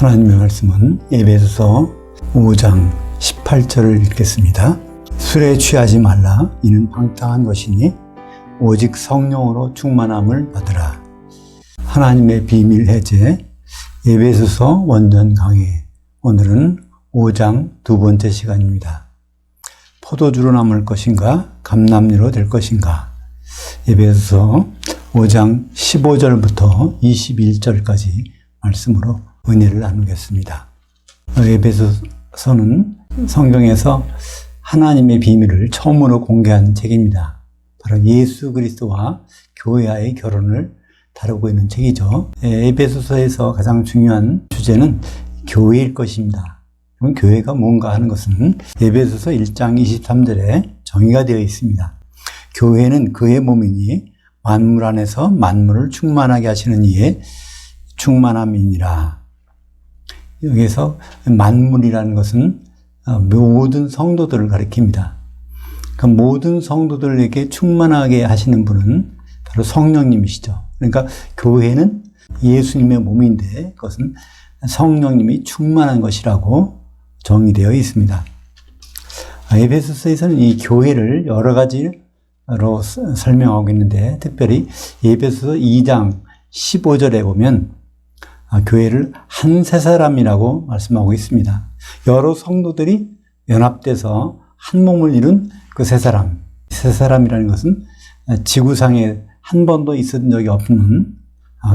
하나님의 말씀은 에베소서 5장 18절을 읽겠습니다. 술에 취하지 말라. 이는 방탕한 것이니 오직 성령으로 충만함을 받으라. 하나님의 비밀 해제 에베소서 원전 강해. 오늘은 5장 두 번째 시간입니다. 포도주로 남을 것인가 감람류로 될 것인가. 에베소서 5장 15절부터 21절까지 말씀으로 은혜를 나누겠습니다. 에베소서는 성경에서 하나님의 비밀을 처음으로 공개한 책입니다. 바로 예수 그리스도와 교회와의 결혼을 다루고 있는 책이죠. 에베소서에서 가장 중요한 주제는 교회일 것입니다. 그럼 교회가 뭔가 하는 것은 에베소서 1장 23절에 정의가 되어 있습니다. 교회는 그의 몸이니 만물 안에서 만물을 충만하게 하시는 이의 충만함이니라. 여기서 만물이라는 것은 모든 성도들을 가리킵니다. 그 모든 성도들에게 충만하게 하시는 분은 바로 성령님이시죠. 그러니까 교회는 예수님의 몸인데 그것은 성령님이 충만한 것이라고 정의되어 있습니다. 에베소서에서는 이 교회를 여러 가지로 설명하고 있는데 특별히 에베소서 2장 15절에 보면 교회를 한 세 사람이라고 말씀하고 있습니다. 여러 성도들이 연합돼서 한 몸을 이룬 그 세 사람. 세 사람이라는 것은 지구상에 한 번도 있었던 적이 없는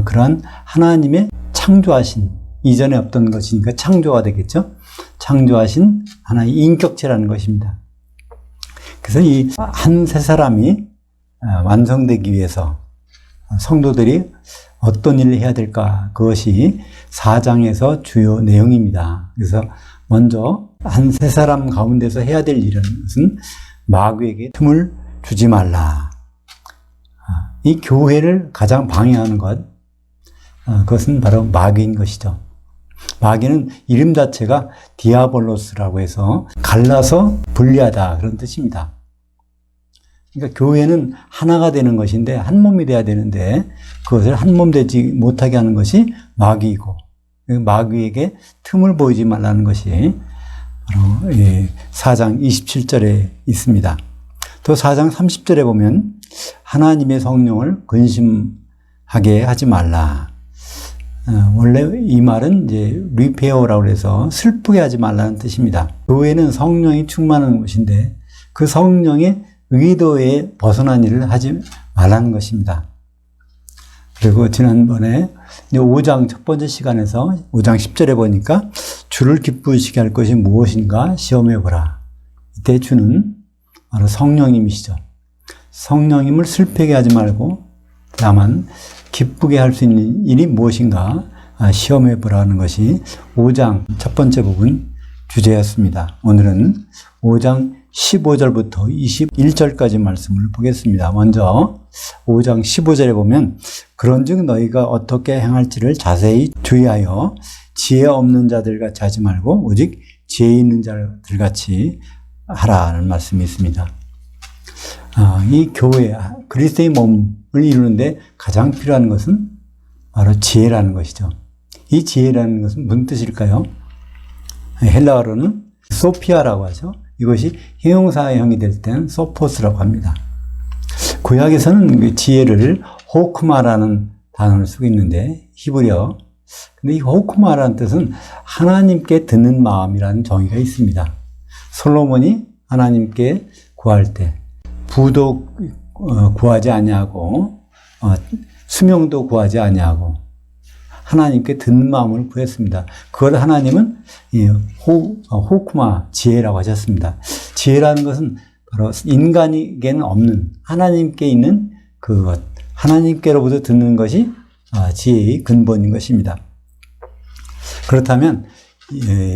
그러한 하나님의 창조하신, 이전에 없던 것이니까 창조가 되겠죠. 창조하신 하나의 인격체라는 것입니다. 그래서 이 한 세 사람이 완성되기 위해서 성도들이 어떤 일을 해야 될까? 그것이 4장에서 주요 내용입니다. 그래서 먼저 한 세 사람 가운데서 해야 될 일은 것은 마귀에게 틈을 주지 말라. 이 교회를 가장 방해하는 것, 그것은 바로 마귀인 것이죠. 마귀는 이름 자체가 디아볼로스라고 해서 갈라서 분리하다 그런 뜻입니다. 그러니까 교회는 하나가 되는 것인데 한 몸이 돼야 되는데 그것을 한 몸 되지 못하게 하는 것이 마귀이고 마귀에게 틈을 보이지 말라는 것이 바로 4장 27절에 있습니다. 또 4장 30절에 보면 하나님의 성령을 근심하게 하지 말라. 원래 이 말은 이제 리페어라고 해서 슬프게 하지 말라는 뜻입니다. 교회는 성령이 충만한 곳인데 그 성령의 의도에 벗어난 일을 하지 말라는 것입니다. 그리고 지난번에 5장 첫 번째 시간에서 5장 10절에 보니까 주를 기쁘시게 할 것이 무엇인가 시험해 보라. 이때 주는 바로 성령님이시죠. 성령님을 슬프게 하지 말고 다만 기쁘게 할 수 있는 일이 무엇인가 시험해 보라는 것이 5장 첫 번째 부분 주제였습니다. 오늘은 5장 15절부터 21절까지 말씀을 보겠습니다. 먼저 5장 15절에 보면 그런즉 너희가 어떻게 행할지를 자세히 주의하여 지혜 없는 자들같이 하지 말고 오직 지혜 있는 자들같이 하라는 말씀이 있습니다. 이 교회, 그리스도의 몸을 이루는데 가장 필요한 것은 바로 지혜라는 것이죠. 이 지혜라는 것은 무슨 뜻일까요? 헬라어로는 소피아라고 하죠. 이것이 형용사형이 될 때는 소포스라고 합니다. 구약에서는 그 지혜를 호크마라는 단어를 쓰고 있는데 히브리어. 근데 이 호크마라는 뜻은 하나님께 듣는 마음이라는 정의가 있습니다. 솔로몬이 하나님께 구할 때 부도 구하지 아니하고 수명도 구하지 아니하고 하나님께 듣는 마음을 구했습니다. 그걸 하나님은 호크마, 지혜라고 하셨습니다. 지혜라는 것은 바로 인간에게는 없는 하나님께 있는 그것, 하나님께로부터 듣는 것이 지혜의 근본인 것입니다. 그렇다면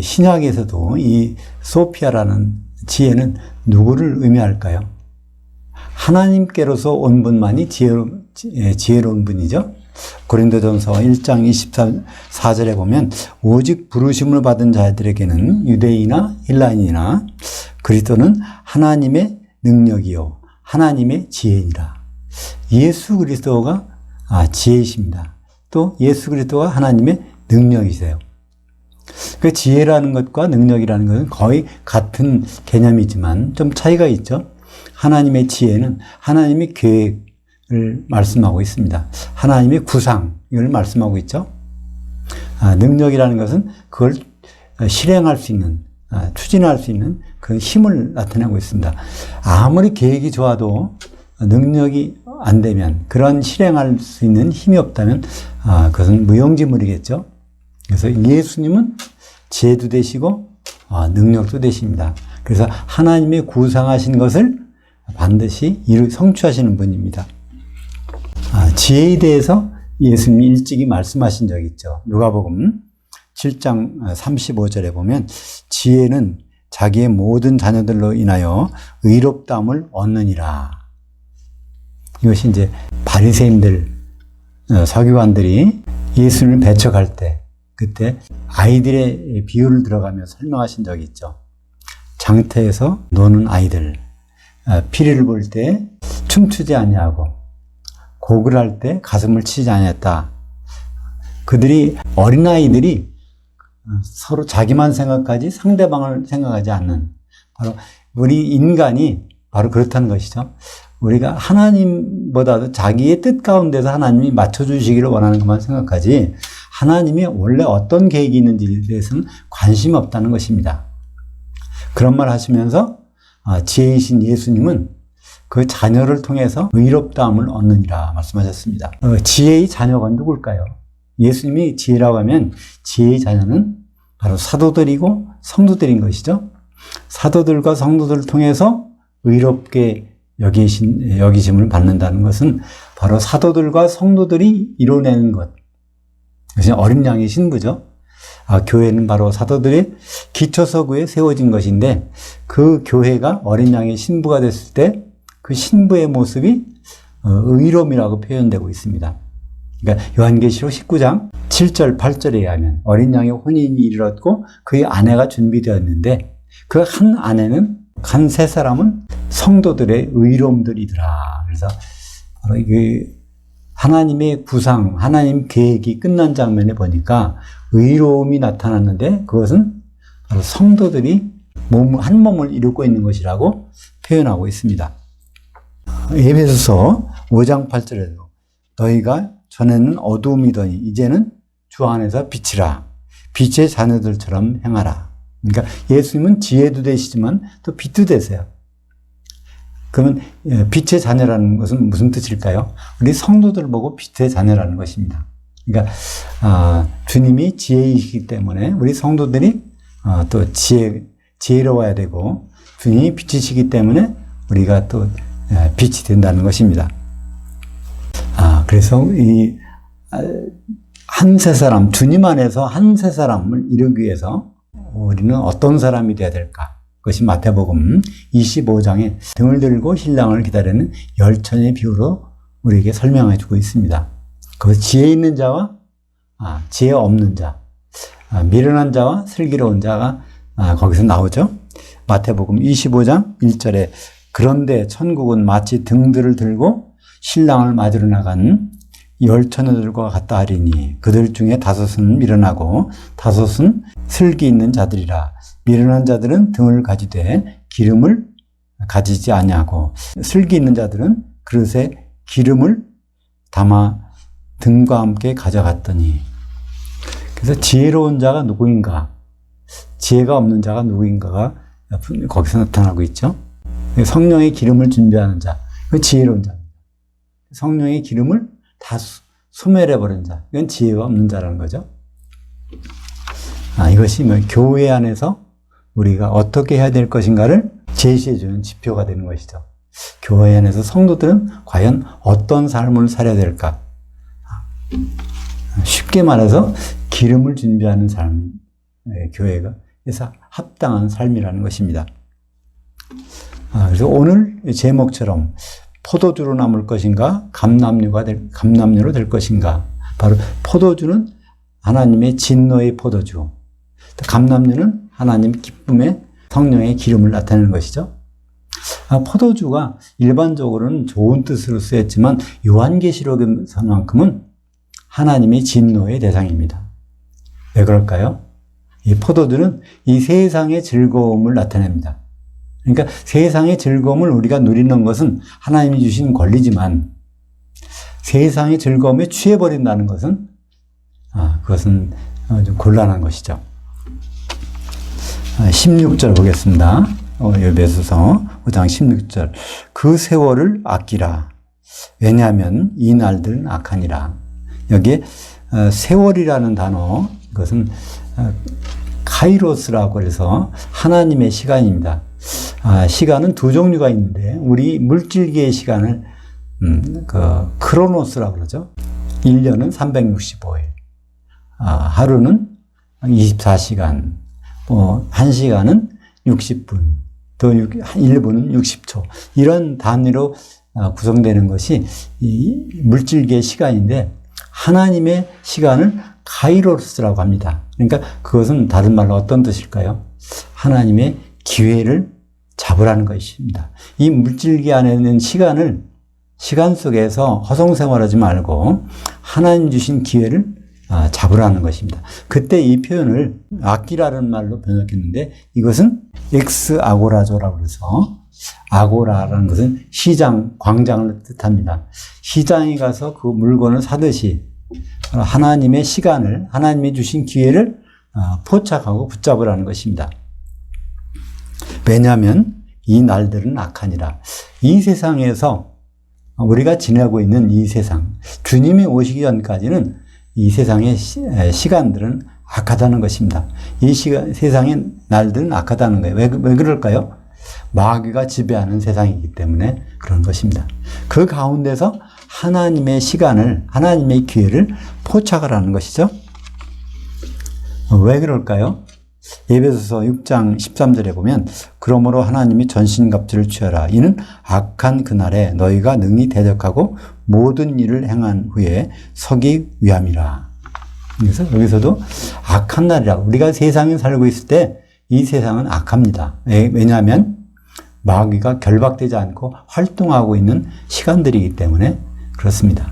신약에서도 이 소피아라는 지혜는 누구를 의미할까요? 하나님께로서 온 분만이 지혜로운 분이죠. 고린도전서 1장 24절에 보면 오직 부르심을 받은 자들에게는 유대인이나 헬라인이나 그리스도는 하나님의 능력이요 하나님의 지혜니라. 예수 그리스도가 지혜이십니다. 또 예수 그리스도가 하나님의 능력이세요. 그 지혜라는 것과 능력이라는 것은 거의 같은 개념이지만 좀 차이가 있죠. 하나님의 지혜는 하나님의 계획을 말씀하고 있습니다. 하나님의 구상, 이걸 말씀하고 있죠. 능력이라는 것은 그걸 실행할 수 있는, 추진할 수 있는 그 힘을 나타내고 있습니다. 아무리 계획이 좋아도 능력이 안 되면, 그런 실행할 수 있는 힘이 없다면 그것은 무용지물이겠죠. 그래서 예수님은 지혜도 되시고 능력도 되십니다. 그래서 하나님의 구상하신 것을 반드시 성취하시는 분입니다. 지혜에 대해서 예수님이 일찍이 말씀하신 적이 있죠. 누가복음 7장 35절에 보면 지혜는 자기의 모든 자녀들로 인하여 의롭다함을 얻느니라. 이것이 이제 바리새인들, 서기관들이 예수님을 배척할 때, 그때 아이들의 비유를 들어가며 설명하신 적이 있죠. 장터에서 노는 아이들, 피리를 볼 때 춤추지 아니하고 곡을 할 때 가슴을 치지 아니했다. 그들이, 어린아이들이 서로 자기만 생각하지 상대방을 생각하지 않는, 바로 우리 인간이 바로 그렇다는 것이죠. 우리가 하나님보다도 자기의 뜻 가운데서 하나님이 맞춰주시기를 원하는 것만 생각하지 하나님이 원래 어떤 계획이 있는지에 대해서는 관심이 없다는 것입니다. 그런 말 하시면서 지혜이신 예수님은 그 자녀를 통해서 의롭다함을 얻느니라 말씀하셨습니다. 지혜의 자녀가 누굴까요? 예수님이 지혜라고 하면 지혜의 자녀는 바로 사도들이고 성도들인 것이죠. 사도들과 성도들을 통해서 의롭게 여기심을 받는다는 것은 바로 사도들과 성도들이 이뤄내는 것. 그것이 어린 양의 신부죠. 교회는 바로 사도들의 기초서구에 세워진 것인데 그 교회가 어린 양의 신부가 됐을 때 그 신부의 모습이 의로움이라고 표현되고 있습니다. 그러니까 요한계시록 19장 7절 8절에 의하면 어린 양의 혼인이 이르렀고 그의 아내가 준비되었는데 그 한 아내는 한 세 사람은 성도들의 의로움들이더라. 그래서 바로 이게 하나님의 구상, 하나님 계획이 끝난 장면에 보니까 의로움이 나타났는데 그것은 바로 성도들이 한 몸을 이루고 있는 것이라고 표현하고 있습니다. 에베소서 5장 8절에도 너희가 전에는 어두움이더니 이제는 주 안에서 빛이라. 빛의 자녀들처럼 행하라. 그러니까 예수님은 지혜도 되시지만 또 빛도 되세요. 그러면 빛의 자녀라는 것은 무슨 뜻일까요? 우리 성도들 보고 빛의 자녀라는 것입니다. 그러니까 주님이 지혜이시기 때문에 우리 성도들이 또 지혜로워야 되고 주님이 빛이시기 때문에 우리가 또 빛이 된다는 것입니다. 그래서 이 한 세 사람, 주님 안에서 한 세 사람을 이루기 위해서 우리는 어떤 사람이 되어야 될까? 그것이 마태복음 25장에 등을 들고 신랑을 기다리는 열천의 비유로 우리에게 설명해 주고 있습니다. 그 지혜 있는 자와 지혜 없는 자, 미련한 자와 슬기로운 자가 거기서 나오죠. 마태복음 25장 1절에 그런데 천국은 마치 등들을 들고 신랑을 맞으러 나간 열처녀들과 같다 하리니 그들 중에 다섯은 미련하고 다섯은 슬기 있는 자들이라. 미련한 자들은 등을 가지되 기름을 가지지 아니하고 슬기 있는 자들은 그릇에 기름을 담아 등과 함께 가져갔더니. 그래서 지혜로운 자가 누구인가, 지혜가 없는 자가 누구인가가 거기서 나타나고 있죠. 성령의 기름을 준비하는 자, 그 지혜로운 자. 성령의 기름을 다 소멸해버린 자, 이건 지혜가 없는 자라는 거죠. 이것이 교회 안에서 우리가 어떻게 해야 될 것인가를 제시해주는 지표가 되는 것이죠. 교회 안에서 성도들은 과연 어떤 삶을 살아야 될까? 쉽게 말해서 기름을 준비하는 삶, 교회가 그래서 합당한 삶이라는 것입니다. 그래서 오늘 제목처럼 포도주로 남을 것인가, 감람류로 될 것인가. 바로 포도주는 하나님의 진노의 포도주, 감람류는 하나님 기쁨의 성령의 기름을 나타내는 것이죠. 포도주가 일반적으로는 좋은 뜻으로 쓰였지만 요한계시록에서만큼은 하나님의 진노의 대상입니다. 왜 그럴까요? 이 포도주는 이 세상의 즐거움을 나타냅니다. 그러니까 세상의 즐거움을 우리가 누리는 것은 하나님이 주신 권리지만 세상의 즐거움에 취해버린다는 것은 그것은 좀 곤란한 것이죠. 16절 보겠습니다. 에베소서 5장 16절. 그 세월을 아끼라. 왜냐하면 이 날들은 악하니라. 여기에 세월이라는 단어, 이것은 카이로스라고 해서 하나님의 시간입니다. 시간은 두 종류가 있는데 우리 물질계의 시간을 크로노스라고 그러죠. 1년은 365일, 하루는 24시간, 1시간은 60분, 또 1분은 60초. 이런 단위로 구성되는 것이 이 물질계의 시간인데 하나님의 시간을 카이로스라고 합니다. 그러니까 그것은 다른 말로 어떤 뜻일까요? 하나님의 기회를 잡으라는 것입니다. 이 물질계 안에 있는 시간 속에서 허송생활하지 말고 하나님 주신 기회를 잡으라는 것입니다. 그때 이 표현을 아끼라는 말로 번역했는데 이것은 엑스 아고라조라고 해서 아고라라는 것은 시장, 광장을 뜻합니다. 시장에 가서 그 물건을 사듯이 하나님의 시간을, 하나님이 주신 기회를 포착하고 붙잡으라는 것입니다. 왜냐하면 이 날들은 악하니라. 이 세상에서 우리가 지내고 있는 이 세상, 주님이 오시기 전까지는 이 세상의 시간들은 악하다는 것입니다. 이 세상의 날들은 악하다는 거예요. 왜 그럴까요? 마귀가 지배하는 세상이기 때문에 그런 것입니다. 그 가운데서 하나님의 시간을, 하나님의 기회를 포착하라는 것이죠. 왜 그럴까요? 에베소서 6장 13절에 보면 그러므로 하나님이 전신갑주를 취하라. 이는 악한 그날에 너희가 능히 대적하고 모든 일을 행한 후에 서기 위함이라. 그래서 여기서도 악한 날이라. 우리가 세상에 살고 있을 때 이 세상은 악합니다. 왜냐하면 마귀가 결박되지 않고 활동하고 있는 시간들이기 때문에 그렇습니다.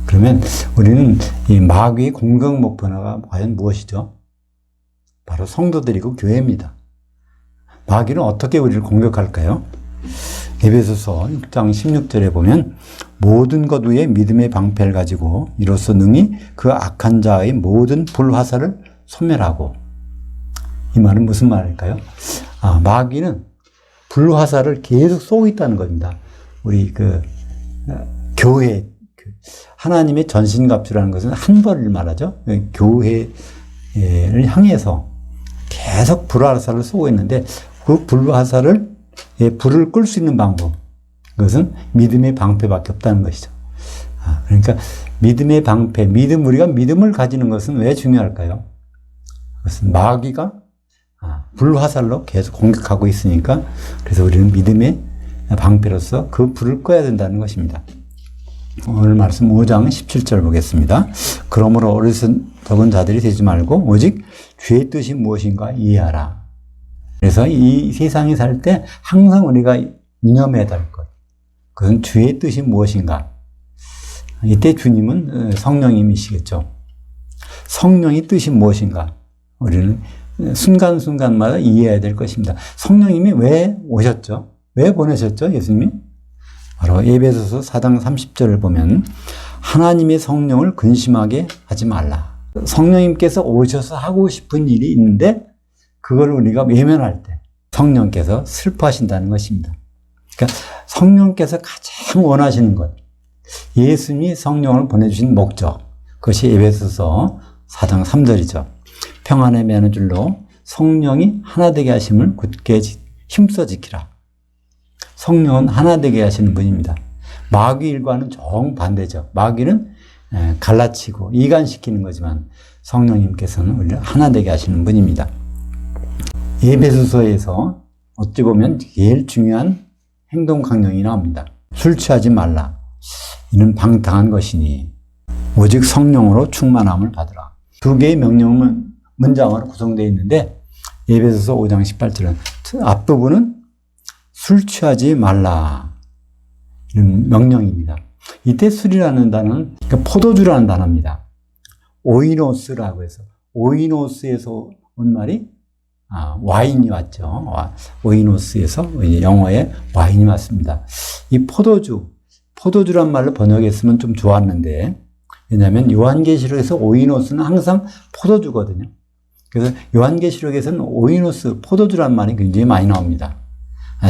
그러면 우리는 이 마귀의 공격 목표가 과연 무엇이죠? 바로 성도들이고 교회입니다. 마귀는 어떻게 우리를 공격할까요? 에베소서 6장 16절에 보면 모든 것 위에 믿음의 방패를 가지고 이로써 능히 그 악한 자의 모든 불화살을 소멸하고. 이 말은 무슨 말일까요? 마귀는 불화살을 계속 쏘고 있다는 겁니다. 우리 교회, 하나님의 전신갑주라는 것은 한 벌을 말하죠. 교회를 향해서 계속 불화살을 쏘고 있는데 그 불화살을, 불을 끌 수 있는 방법, 그것은 믿음의 방패밖에 없다는 것이죠. 그러니까 믿음의 방패, 우리가 믿음을 가지는 것은 왜 중요할까요? 그것은 마귀가 불화살로 계속 공격하고 있으니까, 그래서 우리는 믿음의 방패로서 그 불을 꺼야 된다는 것입니다. 오늘 말씀 5장 17절 보겠습니다. 그러므로 어리석은 자들이 되지 말고 오직 주의 뜻이 무엇인가 이해하라. 그래서 이 세상에 살 때 항상 우리가 유념해야 될 것, 그것은 주의 뜻이 무엇인가. 이때 주님은 성령님이시겠죠. 성령의 뜻이 무엇인가 우리는 순간순간마다 이해해야 될 것입니다. 성령님이 왜 오셨죠? 왜 보내셨죠? 예수님이? 바로 에베소서 4장 30절을 보면 하나님의 성령을 근심하게 하지 말라. 성령님께서 오셔서 하고 싶은 일이 있는데 그걸 우리가 외면할 때 성령께서 슬퍼하신다는 것입니다. 그러니까 성령께서 가장 원하시는 것, 예수님이 성령을 보내주신 목적, 그것이 에베소서 4장 3절이죠. 평안에 매는 줄로 성령이 하나 되게 하심을 굳게 힘써 지키라. 성령은 하나 되게 하시는 분입니다. 마귀 일과는 정반대죠. 마귀는 갈라치고 이간시키는 거지만 성령님께서는 우리를 하나 되게 하시는 분입니다. 에베소서에서 어찌 보면 제일 중요한 행동 강령이 나옵니다. 술 취하지 말라. 이는 방탕한 것이니 오직 성령으로 충만함을 받으라. 두 개의 명령은 문장으로 구성되어 있는데 에베소서 5장 18절은 앞부분은 술 취하지 말라. 이런 명령입니다. 이때 술이라는 단어는 그러니까 포도주라는 단어입니다. 오이노스라고 해서 오이노스에서 온 말이 와인이 왔죠. 오이노스에서 영어에 와인이 왔습니다. 이 포도주란 말로 번역했으면 좀 좋았는데, 왜냐하면 요한계시록에서 오이노스는 항상 포도주거든요. 그래서 요한계시록에서는 오이노스, 포도주란 말이 굉장히 많이 나옵니다.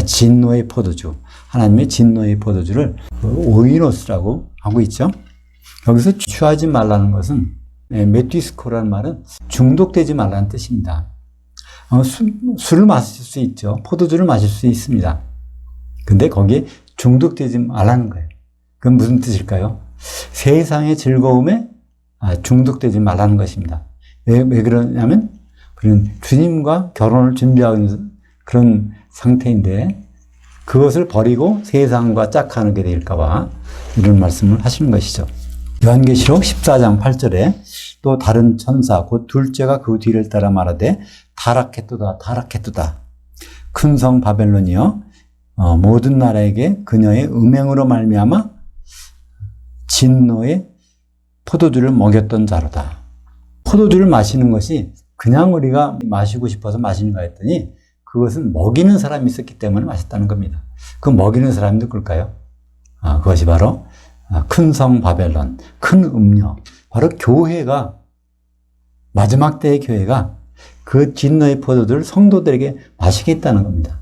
진노의 포도주, 하나님의 진노의 포도주를 오이노스라고 하고 있죠. 여기서 취하지 말라는 것은, 메티스코라는 말은 중독되지 말라는 뜻입니다. 술을 마실 수 있죠. 포도주를 마실 수 있습니다. 근데 거기에 중독되지 말라는 거예요. 그건 무슨 뜻일까요? 세상의 즐거움에 중독되지 말라는 것입니다. 왜 그러냐면, 그런 주님과 결혼을 준비하고 있는 그런 상태인데, 그것을 버리고 세상과 짝하게 될까봐 이런 말씀을 하시는 것이죠. 요한계시록 14장 8절에 또 다른 천사 곧 둘째가 그 뒤를 따라 말하되 타락했도다 타락했도다 큰 성 바벨론이여 모든 나라에게 그녀의 음행으로 말미암아 진노의 포도주를 먹였던 자로다. 포도주를 마시는 것이 그냥 우리가 마시고 싶어서 마시는 거 했더니 그것은 먹이는 사람이 있었기 때문에 마셨다는 겁니다. 그 먹이는 사람이 누굴까요? 그것이 바로 큰 성 바벨론, 큰 음료, 바로 교회가, 마지막 때의 교회가 그 진노의 포도주를 성도들에게 마시겠다는 겁니다.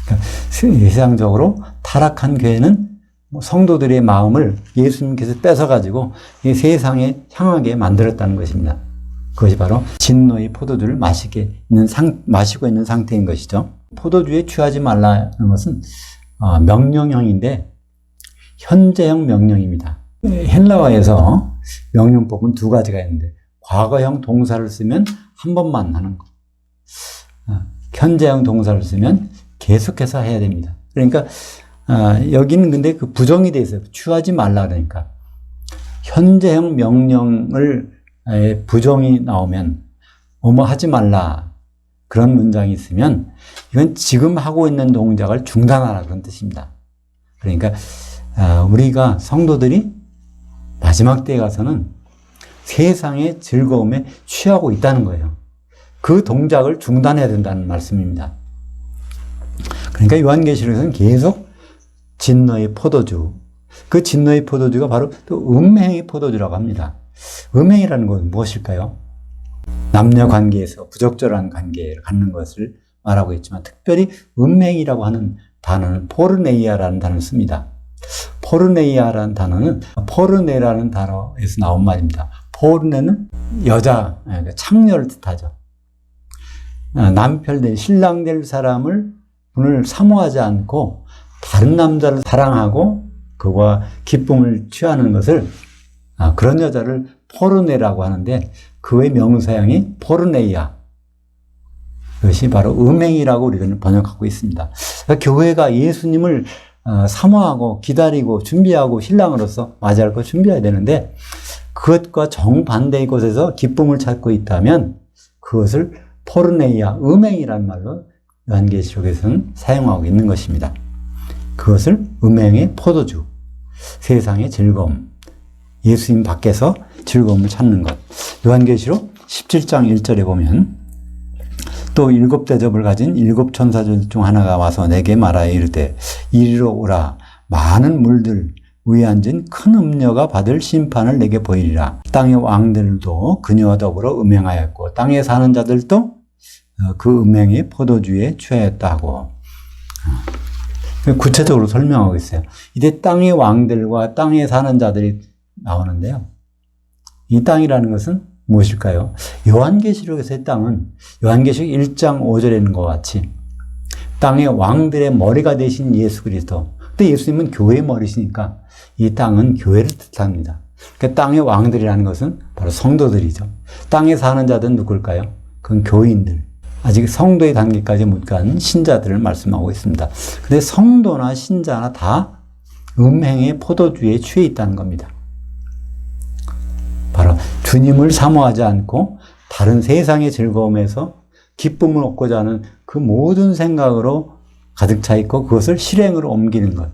그러니까 세상적으로 타락한 교회는 성도들의 마음을 예수님께서 뺏어가지고 이 세상에 향하게 만들었다는 것입니다. 그것이 바로 진노의 포도주를 마시고 있는 상태인 것이죠. 포도주에 취하지 말라는 것은 명령형인데 현재형 명령입니다. 헬라어에서 명령법은 두 가지가 있는데 과거형 동사를 쓰면 한 번만 하는 거, 현재형 동사를 쓰면 계속해서 해야 됩니다. 그러니까 여기는 근데 그 부정이 돼 있어요. 취하지 말라 그러니까 현재형 명령을 부정이 나오면 뭐뭐 하지 말라 그런 문장이 있으면 이건 지금 하고 있는 동작을 중단하라 그런 뜻입니다. 그러니까 우리가 성도들이 마지막 때에 가서는 세상의 즐거움에 취하고 있다는 거예요. 그 동작을 중단해야 된다는 말씀입니다. 그러니까 요한계시록에서는 계속 진노의 포도주, 그 진노의 포도주가 바로 또 음행의 포도주라고 합니다. 음행이라는 건 무엇일까요? 남녀 관계에서 부적절한 관계를 갖는 것을 말하고 있지만 특별히 음행이라고 하는 단어는 포르네이아라는 단어를 씁니다. 포르네이아라는 단어는 포르네라는 단어에서 나온 말입니다. 포르네는 여자, 창녀를 뜻하죠. 남편 될, 신랑 될 분을 사모하지 않고 다른 남자를 사랑하고 그와 기쁨을 취하는 것을 그런 여자를 포르네라고 하는데 그의 명사형이 포르네이아. 그것이 바로 음행이라고 우리는 번역하고 있습니다. 그러니까 교회가 예수님을 사모하고 기다리고 준비하고 신랑으로서 맞이할 거 준비해야 되는데 그것과 정반대의 곳에서 기쁨을 찾고 있다면 그것을 포르네이아, 음행이라는 말로 요한계시록에서는 사용하고 있는 것입니다. 그것을 음행의 포도주, 세상의 즐거움, 예수님 밖에서 즐거움을 찾는 것. 요한계시록 17장 1절에 보면 또 7 대접을 가진 7 천사들 중 하나가 와서 내게 말하여 이르되 이리로 오라 많은 물들 위에 앉은 큰 음녀가 받을 심판을 내게 보이리라. 땅의 왕들도 그녀와 더불어 음행하였고 땅에 사는 자들도 그 음행의 포도주에 취하였다 하고 구체적으로 설명하고 있어요. 이제 땅의 왕들과 땅에 사는 자들이 나오는데요. 이 땅이라는 것은 무엇일까요? 요한계시록에서의 땅은 요한계시록 1장 5절에 있는 것 같이 땅의 왕들의 머리가 되신 예수 그리스도. 근데 예수님은 교회의 머리시니까 이 땅은 교회를 뜻합니다. 그러니까 땅의 왕들이라는 것은 바로 성도들이죠. 땅에 사는 자들은 누굴까요? 그건 교인들. 아직 성도의 단계까지 못 간 신자들을 말씀하고 있습니다. 근데 성도나 신자나 다 음행의 포도주에 취해 있다는 겁니다. 바로 주님을 사모하지 않고 다른 세상의 즐거움에서 기쁨을 얻고자 하는 그 모든 생각으로 가득 차 있고 그것을 실행으로 옮기는 것.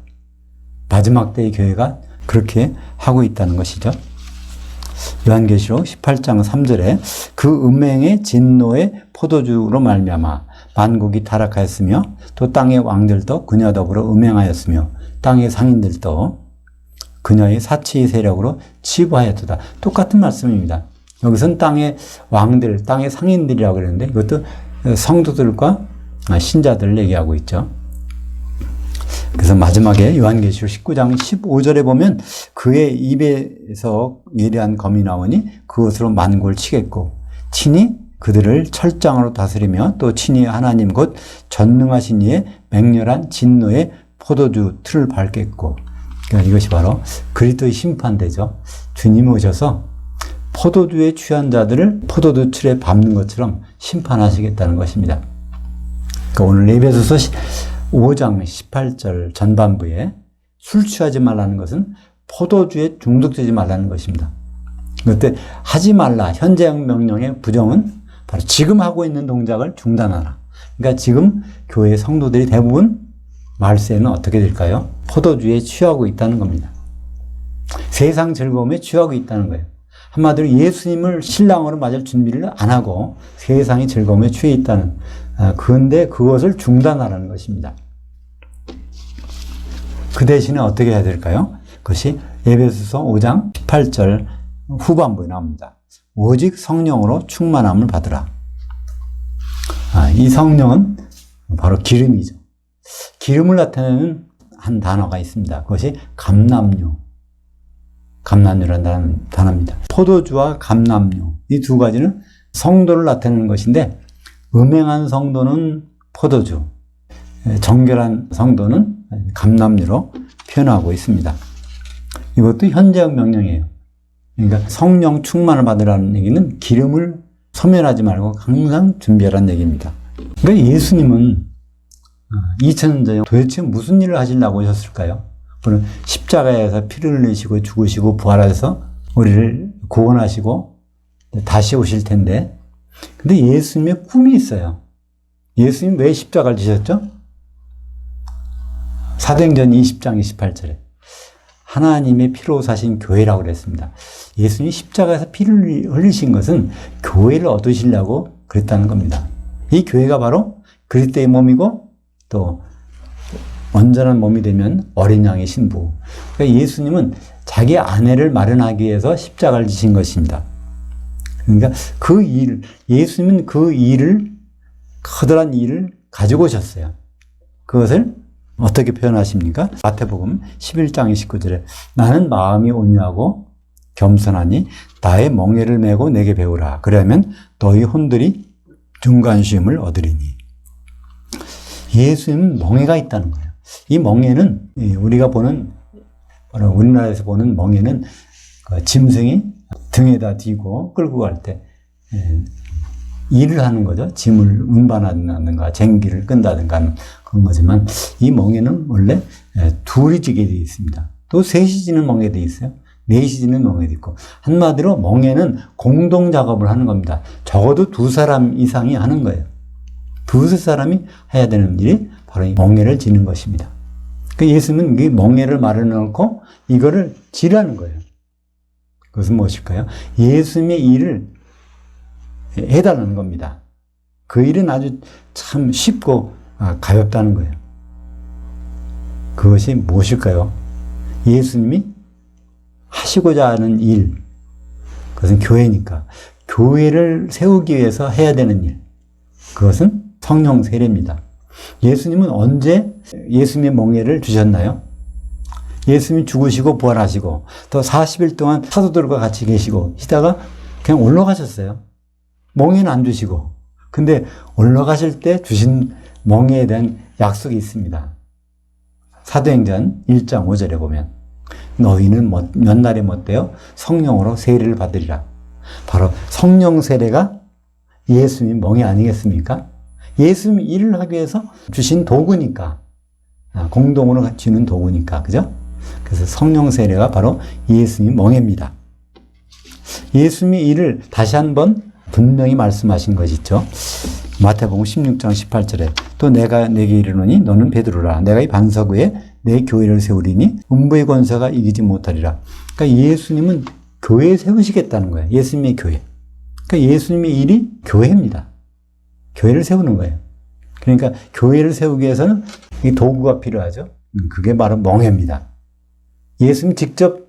마지막 때의 교회가 그렇게 하고 있다는 것이죠. 요한계시록 18장 3절에 그 음행의 진노의 포도주로 말미암아 만국이 타락하였으며 또 땅의 왕들도 그녀 더불어 음행하였으며 땅의 상인들도 그녀의 사치의 세력으로 치부하였도다. 똑같은 말씀입니다. 여기서는 땅의 왕들, 땅의 상인들이라고 그러는데 이것도 성도들과 신자들을 얘기하고 있죠. 그래서 마지막에 요한계시록 19장 15절에 보면 그의 입에서 예리한 검이 나오니 그것으로 만국을 치겠고 친히 그들을 철장으로 다스리며 또 친히 하나님 곧 전능하신 이의 맹렬한 진노의 포도주 틀을 밟겠고, 그러니까 이것이 바로 그리스도의 심판대죠. 주님이 오셔서 포도주에 취한 자들을 포도주 틀에 밟는 것처럼 심판하시겠다는 것입니다. 그러니까 오늘 에베소서 5장 18절 전반부에 술 취하지 말라는 것은 포도주에 중독되지 말라는 것입니다. 그때 하지 말라 현재형 명령의 부정은 바로 지금 하고 있는 동작을 중단하라. 그러니까 지금 교회 성도들이 대부분 말세는 어떻게 될까요? 포도주에 취하고 있다는 겁니다. 세상 즐거움에 취하고 있다는 거예요. 한마디로 예수님을 신랑으로 맞을 준비를 안 하고 세상의 즐거움에 취해 있다는, 그런데 그것을 중단하라는 것입니다. 그 대신에 어떻게 해야 될까요? 그것이 에베소서 5장 18절 후반부에 나옵니다. 오직 성령으로 충만함을 받으라. 이 성령은 바로 기름이죠. 기름을 나타내는 한 단어가 있습니다. 그것이 감람유. 감람유라는 단어입니다. 포도주와 감람유, 이 두 가지는 성도를 나타내는 것인데, 음행한 성도는 포도주, 정결한 성도는 감람유로 표현하고 있습니다. 이것도 현재형 명령이에요. 그러니까 성령 충만을 받으라는 얘기는 기름을 소멸하지 말고 항상 준비하라는 얘기입니다. 그러니까 예수님은 2000년 전에 도대체 무슨 일을 하시려고 오셨을까요? 물론 십자가에서 피를 흘리시고 죽으시고 부활하셔서 우리를 구원하시고 다시 오실 텐데, 근데 예수님의 꿈이 있어요. 예수님 왜 십자가를 지셨죠? 사도행전 20장 28절에 하나님의 피로 사신 교회라고 그랬습니다. 예수님이 십자가에서 피를 흘리신 것은 교회를 얻으시려고 그랬다는 겁니다. 이 교회가 바로 그리스도의 몸이고 또 온전한 몸이 되면 어린 양의 신부. 그러니까 예수님은 자기 아내를 마련하기 위해서 십자가를 지신 것입니다. 그러니까 그 일, 예수님은 그 일을, 커다란 일을 가지고 오셨어요. 그것을 어떻게 표현하십니까? 마태복음 11장 29절에 나는 마음이 온유하고 겸손하니 나의 멍에를 메고 내게 배우라. 그러면 너희 혼들이 중간쉼을 얻으리니. 예수님은 멍에가 있다는 거예요. 이 멍에는 우리가 보는, 우리나라에서 보는 멍에는 짐승이 등에다 뒤고 끌고 갈 때 일을 하는 거죠. 짐을 운반한다든가 쟁기를 끈다든가 그런 거지만, 이 멍에는 원래 둘이 지게 되어 있습니다. 또 셋이 지는 멍에도 있어요. 넷이 지는 멍에도 있고. 한마디로 멍에는 공동 작업을 하는 겁니다. 적어도 두 사람 이상이 하는 거예요. 두세 사람이 해야 되는 일이 바로 이 멍에를 지는 것입니다. 그 예수님은 이 멍에를 마련해 놓고 이거를 지라는 거예요. 그것은 무엇일까요? 예수님의 일을 해달라는 겁니다. 그 일은 아주 참 쉽고 가볍다는 거예요. 그것이 무엇일까요? 예수님이 하시고자 하는 일, 그것은 교회니까 교회를 세우기 위해서 해야 되는 일, 그것은 성령 세례입니다. 예수님은 언제 예수님의 멍에를 주셨나요? 예수님이 죽으시고 부활하시고 또 40일 동안 사도들과 같이 계시고 하다가 그냥 올라가셨어요. 멍에는 안 주시고. 근데 올라가실 때 주신 멍에에 대한 약속이 있습니다. 사도행전 1장 5절에 보면 너희는 몇 날에 못되어 성령으로 세례를 받으리라. 바로 성령 세례가 예수님 멍에 아니겠습니까? 예수님 일을 하기 위해서 주신 도구니까, 공동으로 주는 도구니까, 그죠? 그래서 성령 세례가 바로 예수님 멍에입니다. 예수님이 이를 다시 한번 분명히 말씀하신 것이 있죠. 마태복음 16장 18절에 또 내가 내게 이르노니 너는 베드로라. 내가 이 반석 위에 내 교회를 세우리니 음부의 권세가 이기지 못하리라. 그러니까 예수님은 교회 세우시겠다는 거예요. 예수님의 교회. 그러니까 예수님의 일이 교회입니다. 교회를 세우는 거예요. 그러니까 교회를 세우기 위해서는 이 도구가 필요하죠. 그게 바로 멍에입니다. 예수님 직접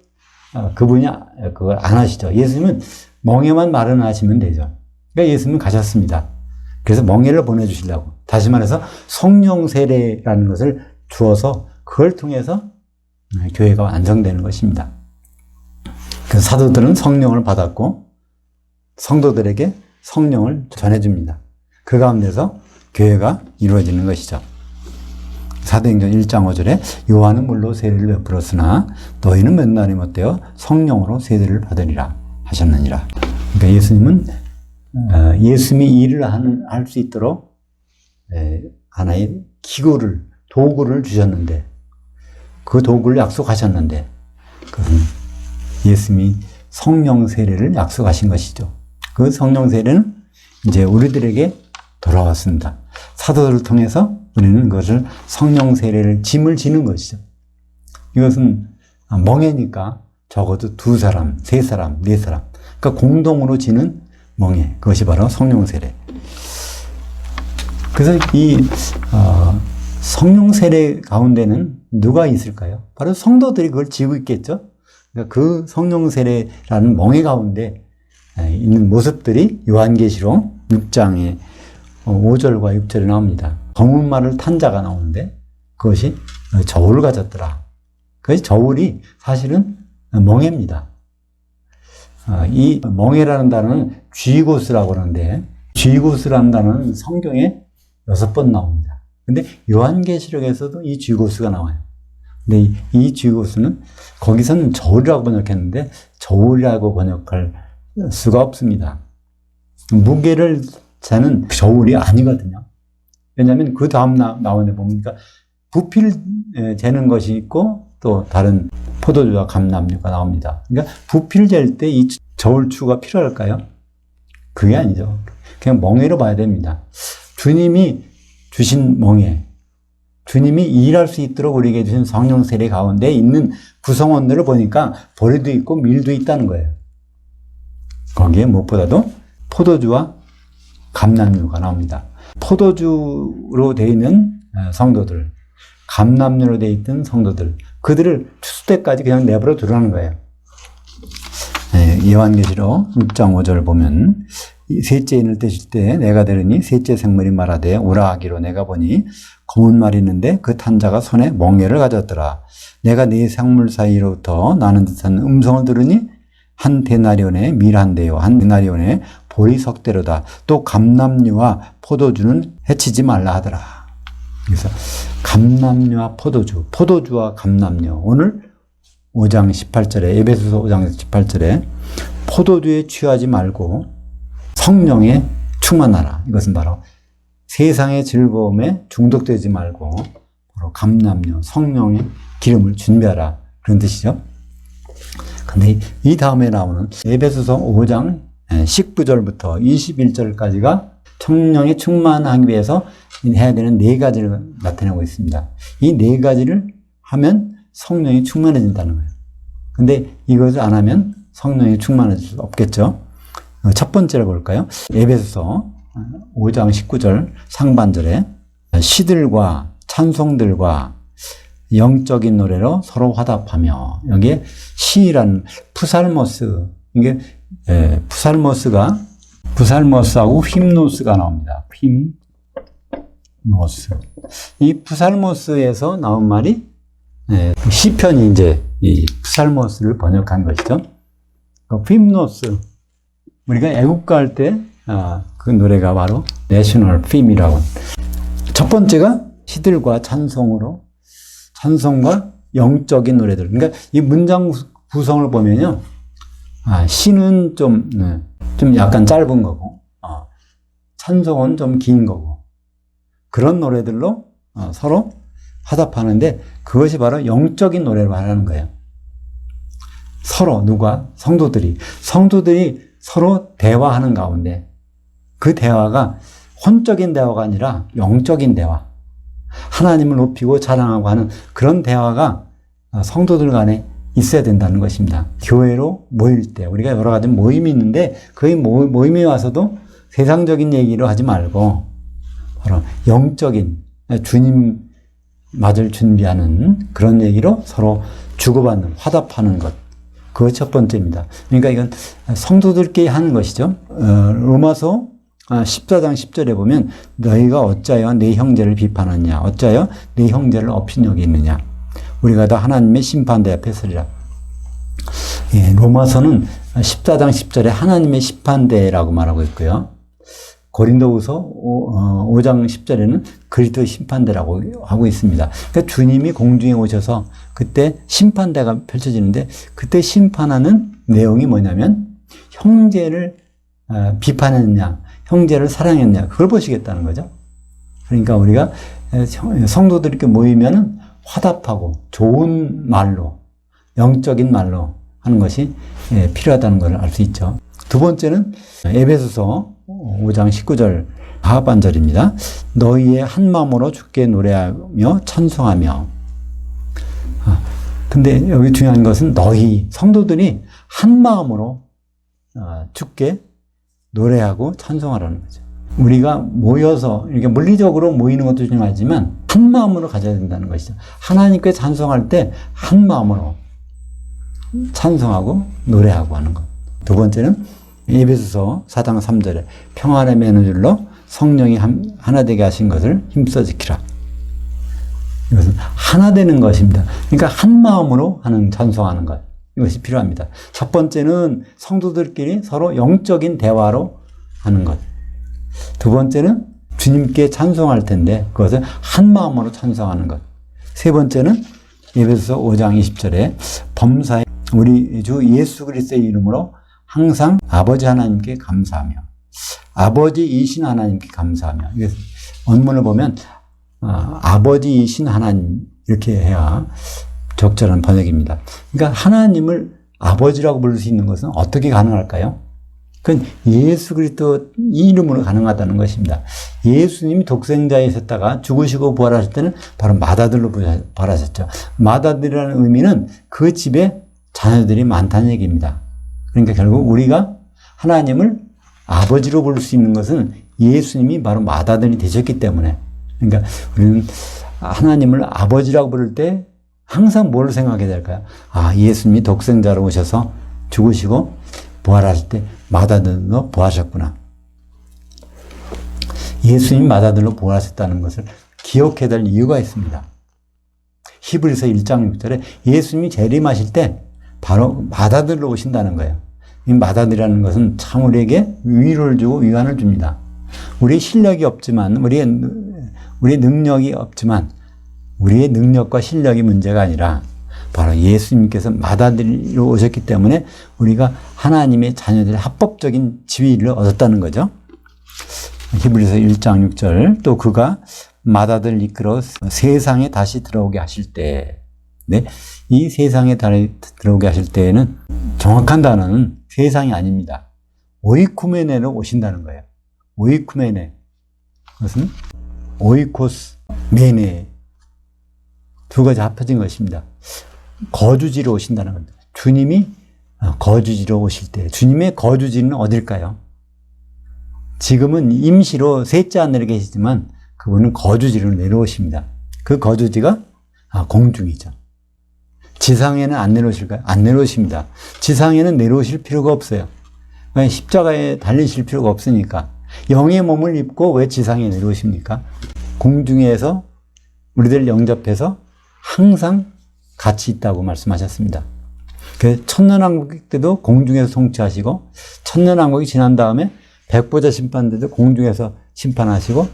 그분이 그걸 안 하시죠. 예수님은 멍에만 마련하시면 되죠. 그러니까 예수님은 가셨습니다. 그래서 멍에를 보내주시려고. 다시 말해서 성령 세례라는 것을 주어서 그걸 통해서 교회가 완성되는 것입니다. 그래서 사도들은 성령을 받았고 성도들에게 성령을 전해줍니다. 그 가운데서 교회가 이루어지는 것이죠. 사도행전 1장 5절에 요한은 물로 세례를 베풀었으나 너희는 몇 날이 못되어 성령으로 세례를 받으리라 하셨느니라. 그러니까 예수님은 예수님이 일을 할 수 있도록 하나의 기구를, 도구를 주셨는데 그 도구를 약속하셨는데 그것은 예수님이 성령 세례를 약속하신 것이죠. 그 성령 세례는 이제 우리들에게 돌아왔습니다. 사도들을 통해서 우리는 그것을 성령 세례를 짐을 지는 것이죠. 이것은 멍에니까 적어도 2사람, 3사람, 4사람. 그러니까 공동으로 지는 멍에. 그것이 바로 성령 세례. 그래서 이 성령 세례 가운데는 누가 있을까요? 바로 성도들이 그걸 지고 있겠죠. 그러니까 그 성령 세례라는 멍에 가운데 있는 모습들이 요한계시록 6장에 5절과 6절에 나옵니다. 검은 말을 탄 자가 나오는데 그것이 저울을 가졌더라. 그것이 저울이 사실은 멍에입니다. 이 멍에라는 단어는 쥐고스라고 하는데 쥐고스라는 단어는 성경에 6번 나옵니다. 근데 요한계시록에서도 이 쥐고스가 나와요. 근데 이 쥐고스는 거기서는 저울이라고 번역했는데 저울이라고 번역할 수가 없습니다. 무게를 재는 저울이 아니거든요. 왜냐하면 그 다음 나오는 데 보니까 부피를 재는 것이 있고 또 다른 포도주와 감람류가 나옵니다. 그러니까 부피를 잴 때 이 저울추가 필요할까요? 그게 아니죠. 그냥 멍에로 봐야 됩니다. 주님이 주신 멍에, 주님이 일할 수 있도록 우리에게 주신 성령 세례 가운데 있는 구성원들을 보니까 보리도 있고 밀도 있다는 거예요. 거기에 무엇보다도 포도주와 감람류가 나옵니다. 포도주로 되어 있는 성도들, 감람류로 되어 있던 성도들, 그들을 추수 때까지 그냥 내버려 두라는 거예요. 요한계시록 6장 5절을 보면 셋째 인을 떼실 때 내가 들으니 셋째 생물이 말하되 오라 하기로 내가 보니 검은 말이 있는데 그 탄 자가 손에 멍에를 가졌더라. 내가 네 생물 사이로부터 나는 듯한 음성을 들으니 한 데나리온에 밀 한 대요 한 데나리온에 보리 석 대로다. 또 감람류와 포도주는 해치지 말라 하더라. 그래서 감람류와 포도주와 감람류. 오늘 5장 18절에 에베소서 5장 18절에 포도주에 취하지 말고 성령에 충만하라. 이것은 바로 세상의 즐거움에 중독되지 말고 바로 감람류, 성령의 기름을 준비하라. 그런 뜻이죠. 근데 이 다음에 나오는 에베소서 5장 19절부터 21절까지가 성령에 충만하기 위해서 해야 되는 4가지를 나타내고 있습니다. 이 4가지를 하면 성령이 충만해진다는 거예요. 근데 이것을 안 하면 성령이 충만해질 수 없겠죠. 첫 번째를 볼까요? 에베소서 5장 19절 상반절에 시들과 찬송들과 영적인 노래로 서로 화답하며, 여기에 시라는 푸살모스, 이게 푸살모스하고 휄노스가 나옵니다. 휄노스. 이 푸살모스에서 나온 말이 시편이 이제 이 푸살모스를 번역한 것이죠. 휄노스. 우리가 애국가 할 때 그 노래가 바로 내셔널 휄이라고. 첫 번째가 시들과 찬송으로, 찬송과 영적인 노래들. 그러니까 이 문장 구성을 보면요, 시는 좀 약간 짧은 거고, 찬송은 좀 긴 거고, 그런 노래들로 서로 화답하는데, 그것이 바로 영적인 노래를 말하는 거예요. 서로 누가? 성도들이 서로 대화하는 가운데, 그 대화가 혼적인 대화가 아니라 영적인 대화, 하나님을 높이고 자랑하고 하는 그런 대화가 성도들 간에 있어야 된다는 것입니다. 교회로 모일 때 우리가 여러 가지 모임이 있는데 그 모임에 와서도 세상적인 얘기를 하지 말고 바로 영적인 주님 맞을 준비하는 그런 얘기로 서로 주고받는 화답하는 것. 그거 첫 번째입니다. 그러니까 이건 성도들끼리 하는 것이죠. 로마서 14장 10절에 보면 너희가 어찌하여 내 형제를 비판하느냐 어찌하여 내 형제를 업신여기 있느냐 우리가 다 하나님의 심판대 앞에 서리라. 예, 로마서는 14장 10절에 하나님의 심판대라고 말하고 있고요. 고린도후서 5장 10절에는 그리스도의 심판대라고 하고 있습니다. 그러니까 주님이 공중에 오셔서 그때 심판대가 펼쳐지는데 그때 심판하는 내용이 뭐냐면 형제를 비판했느냐 형제를 사랑했느냐 그걸 보시겠다는 거죠. 그러니까 우리가 성도들이 이렇게 모이면은 화답하고 좋은 말로 영적인 말로 하는 것이 필요하다는 걸 알 수 있죠. 두 번째는 에베소서 5장 19절 하반절입니다. 너희의 한 마음으로 주께 노래하며 찬송하며. 근데 여기 중요한 것은 너희 성도들이 한 마음으로 주께 노래하고 찬송하라는 거죠. 우리가 모여서 이렇게 물리적으로 모이는 것도 중요하지만 한 마음으로 가져야 된다는 것이죠. 하나님께 찬송할 때 한 마음으로 찬송하고 노래하고 하는 것. 두 번째는 에베소서 4장 3절에 평안의 맨줄로 성령이 하나 되게 하신 것을 힘써 지키라. 이것은 하나 되는 것입니다. 그러니까 한 마음으로 하는 찬송하는 것. 이것이 필요합니다. 첫 번째는 성도들끼리 서로 영적인 대화로 하는 것. 두 번째는 주님께 찬송할 텐데 그것을 한 마음으로 찬송하는 것. 세 번째는 에베소서 5장 20절에 범사에 우리 주 예수 그리스도의 이름으로 항상 아버지 하나님께 감사하며 아버지이신 하나님께 감사하며. 이게 원문을 보면 아버지이신 하나님 이렇게 해야 적절한 번역입니다. 그러니까 하나님을 아버지라고 부를 수 있는 것은 어떻게 가능할까요? 그건 예수 그리스도 이름으로 가능하다는 것입니다. 예수님이 독생자이셨다가 죽으시고 부활하실 때는 바로 맏아들로 부활하셨죠. 맏아들이라는 의미는 그 집에 자녀들이 많다는 얘기입니다. 그러니까 결국 우리가 하나님을 아버지로 부를 수 있는 것은 예수님이 바로 맏아들이 되셨기 때문에. 그러니까 우리는 하나님을 아버지라고 부를 때 항상 뭘 생각해야 될까요? 예수님이 독생자로 오셔서 죽으시고 부활하실 때 맏아들로 부활하셨구나. 예수님이 맏아들로 부활하셨다는 것을 기억해야 될 이유가 있습니다. 히브리서 1장 6절에 예수님이 재림하실 때 바로 맏아들로 오신다는 거예요. 이 맏아들이라는 것은 참 우리에게 위로를 주고 위안을 줍니다. 우리의 실력이 없지만, 우리의 능력이 없지만, 우리의 능력과 실력이 문제가 아니라 바로 예수님께서 맏아들로 오셨기 때문에 우리가 하나님의 자녀들의 합법적인 지위를 얻었다는 거죠. 히브리서 1장 6절 또 그가 맏아들을 이끌어 세상에 다시 들어오게 하실 때, 네, 이 세상에 들어오게 하실 때에는 정확한 단어는 세상이 아닙니다. 오이쿠메네로 오신다는 거예요. 오이쿠메네. 그것은 오이코스, 메네. 두 가지 합쳐진 것입니다. 거주지로 오신다는 겁니다. 주님이 거주지로 오실 때, 주님의 거주지는 어딜까요? 지금은 임시로 셋째 하늘에 계시지만 그분은 거주지로 내려오십니다. 그 거주지가 공중이죠. 지상에는 안 내려오실까요? 안 내려오십니다. 지상에는 내려오실 필요가 없어요. 십자가에 달리실 필요가 없으니까. 영의 몸을 입고 왜 지상에 내려오십니까? 공중에서 우리들 영접해서 항상 같이 있다고 말씀하셨습니다. 그 천년왕국 때도 공중에서 통치하시고 천년왕국이 지난 다음에 백보자 심판 때도 공중에서 심판하시고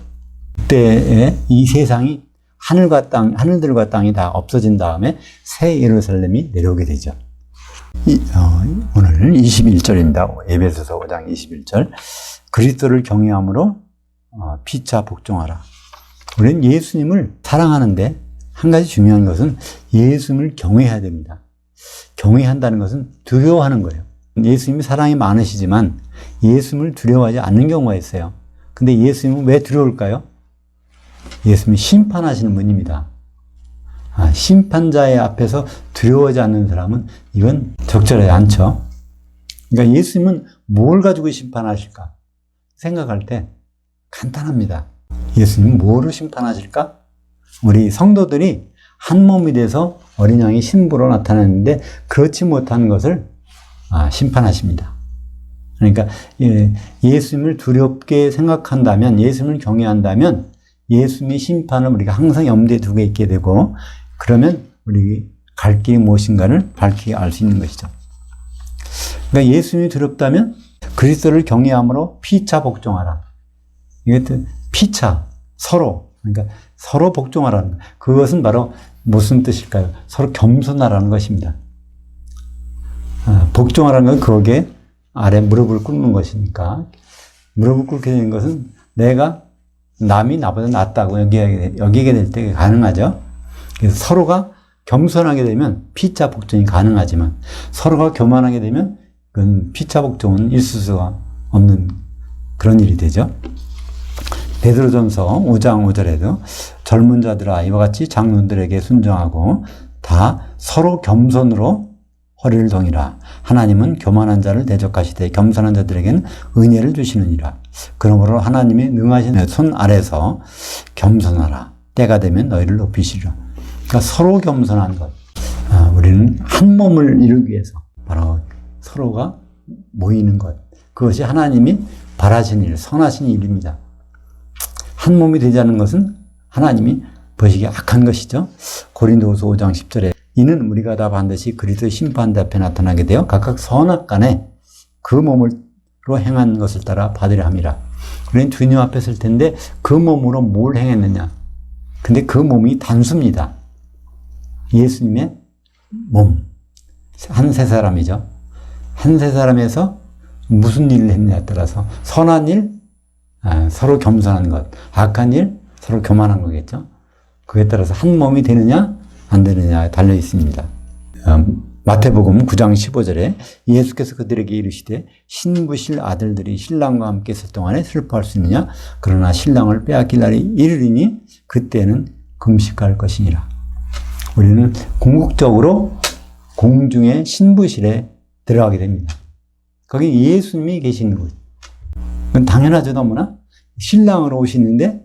그때에 이 세상이 하늘들과 땅이 다 없어진 다음에 새 예루살렘이 내려오게 되죠. 오늘 21절입니다. 에베소서 5장 21절. 그리스도를 경외함으로 피차 복종하라. 우리는 예수님을 사랑하는데 한 가지 중요한 것은 예수님을 경외해야 됩니다. 경외한다는 것은 두려워하는 거예요. 예수님이 사랑이 많으시지만 예수님을 두려워하지 않는 경우가 있어요. 근데 예수님은 왜 두려울까요? 예수님이 심판하시는 분입니다. 심판자의 앞에서 두려워하지 않는 사람은 이건 적절하지 않죠. 그러니까 예수님은 뭘 가지고 심판하실까? 생각할 때 간단합니다. 예수님은 뭐로 심판하실까? 우리 성도들이 한 몸이 돼서 어린 양의 신부로 나타났는데 그렇지 못한 것을 심판하십니다. 그러니까 예수님을 두렵게 생각한다면, 예수님을 경외한다면 예수님의 심판을 우리가 항상 염두에 두고 있게 되고, 그러면 우리 갈 길이 무엇인가를 밝히 알 수 있는 것이죠. 그러니까 예수님이 두렵다면 그리스도를 경외함으로 피차 복종하라. 이것도 피차, 서로, 그러니까 서로 복종하라는 것. 그것은 바로 무슨 뜻일까요? 서로 겸손하라는 것입니다. 복종하라는 건 거기에 아래 무릎을 꿇는 것이니까, 무릎을 꿇게 되는 것은 내가 남이 나보다 낫다고 여기게 될 때 가능하죠. 그래서 서로가 겸손하게 되면 피차 복종이 가능하지만, 서로가 교만하게 되면 그건 피차 복종은 있을 수가 없는 그런 일이 되죠. 베드로전서 5장 5절에도 젊은 자들아 이와 같이 장로들에게 순종하고 다 서로 겸손으로 허리를 동이라. 하나님은 교만한 자를 대적하시되 겸손한 자들에게는 은혜를 주시느니라. 그러므로 하나님의 능하신 손 아래서 겸손하라. 때가 되면 너희를 높이시리라. 그러니까 서로 겸손한 것. 우리는 한 몸을 이루기 위해서 바로 서로가 모이는 것. 그것이 하나님이 바라시는 일, 선하신 일입니다. 한 몸이 되자는 것은 하나님이 보시기에 악한 것이죠. 고린도후서 5장 10절에 이는 우리가 다 반드시 그리스도 심판대 앞에 나타나게 되어 각각 선악간에 그 몸으로 행한 것을 따라 받으려 함이라. 우리는 주님 앞에 설 텐데 그 몸으로 뭘 행했느냐. 근데 그 몸이 단수입니다. 예수님의 몸. 한 세 사람이죠. 한 세 사람에서 무슨 일을 했느냐에 따라서 선한 일, 서로 겸손한 것, 악한 일, 서로 교만한 거겠죠. 그에 따라서 한 몸이 되느냐 안 되느냐에 달려 있습니다. 마태복음 9장 15절에 예수께서 그들에게 이르시되 신부실 아들들이 신랑과 함께 있을 동안에 슬퍼할 수 있느냐? 그러나 신랑을 빼앗길 날이 이르리니 그때는 금식할 것이니라. 우리는 궁극적으로 공중의 신부실에 들어가게 됩니다. 거기 예수님이 계시는 곳. 그건 당연하죠, 너무나. 신랑으로 오시는데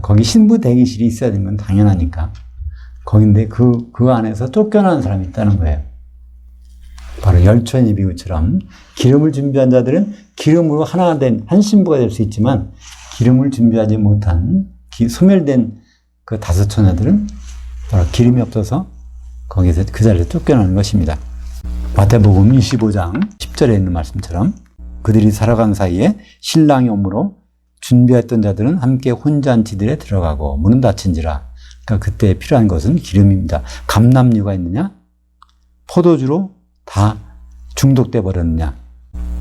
거기 신부 대기실이 있어야 되는 건 당연하니까. 거긴데 그 안에서 쫓겨나는 사람이 있다는 거예요. 바로 열천의 비유처럼 기름을 준비한 자들은 기름으로 하나 된 한 신부가 될 수 있지만, 기름을 준비하지 못한 소멸된 그 다섯 처녀들은 바로 기름이 없어서 거기서 그 자리에서 쫓겨나는 것입니다. 마태복음 25장 10절에 있는 말씀처럼 그들이 살아간 사이에 신랑이 오므로 준비했던 자들은 함께 혼잔치들에 들어가고 문은 닫힌지라. 그러니까 그때 필요한 것은 기름입니다. 감람류가 있느냐? 포도주로 다 중독돼 버렸느냐?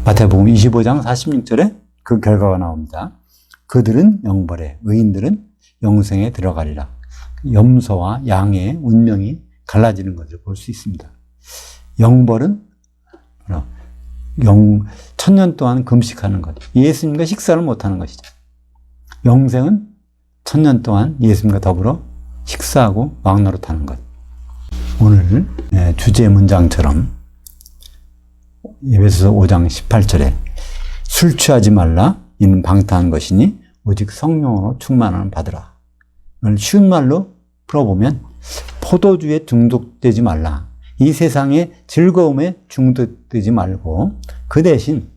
마태복음 25장 46절에 그 결과가 나옵니다. 그들은 영벌에, 의인들은 영생에 들어가리라. 염소와 양의 운명이 갈라지는 것을 볼 수 있습니다. 영벌은 천년 동안 금식하는 것, 예수님과 식사를 못하는 것이죠. 영생은 천년 동안 예수님과 더불어 식사하고 왕노릇하는 것. 오늘 주제 문장처럼 에베소서 5장 18절에 술 취하지 말라 이는 방탕한 것이니 오직 성령으로 충만함을 받으라. 이걸 쉬운 말로 풀어보면 포도주에 중독되지 말라. 이 세상의 즐거움에 중독되지 말고 그 대신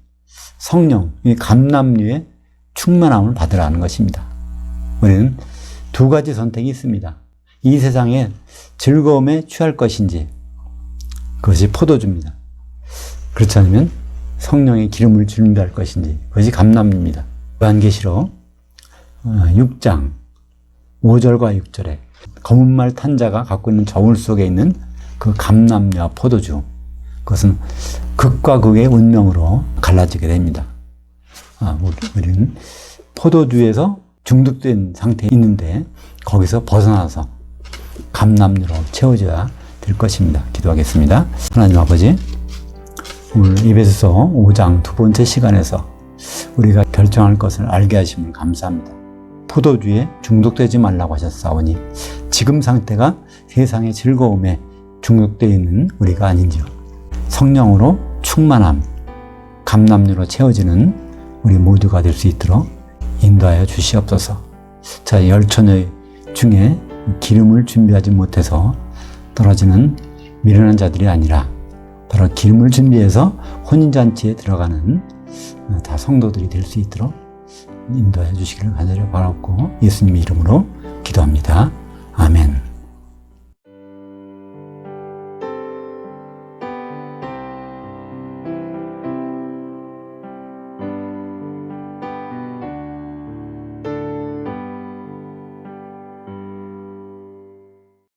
성령, 이 감람류의 충만함을 받으라는 것입니다. 우리는 두 가지 선택이 있습니다. 이 세상의 즐거움에 취할 것인지, 그것이 포도주입니다. 그렇지 않으면 성령의 기름을 준비할 것인지, 그것이 감람류입니다. 요한계시록 6장 5절과 6절에 검은 말 탄 자가 갖고 있는 저울 속에 있는 그 감람류와 포도주, 그것은 극과 극의 운명으로 갈라지게 됩니다. 우리는 포도주에서 중독된 상태에 있는데 거기서 벗어나서 감람류로 채워져야 될 것입니다. 기도하겠습니다. 하나님 아버지, 오늘 에베소서 5장 두 번째 시간에서 우리가 결정할 것을 알게 하시면 감사합니다. 포도주에 중독되지 말라고 하셨사오니 지금 상태가 세상의 즐거움에 중독되어 있는 우리가 아닌지요. 성령으로 충만함, 감람류로 채워지는 우리 모두가 될 수 있도록 인도하여 주시옵소서. 자, 열처녀 중에 기름을 준비하지 못해서 떨어지는 미련한 자들이 아니라 바로 기름을 준비해서 혼인잔치에 들어가는 다 성도들이 될 수 있도록 인도해 주시기를 간절히 바라고 예수님의 이름으로 기도합니다. 아멘.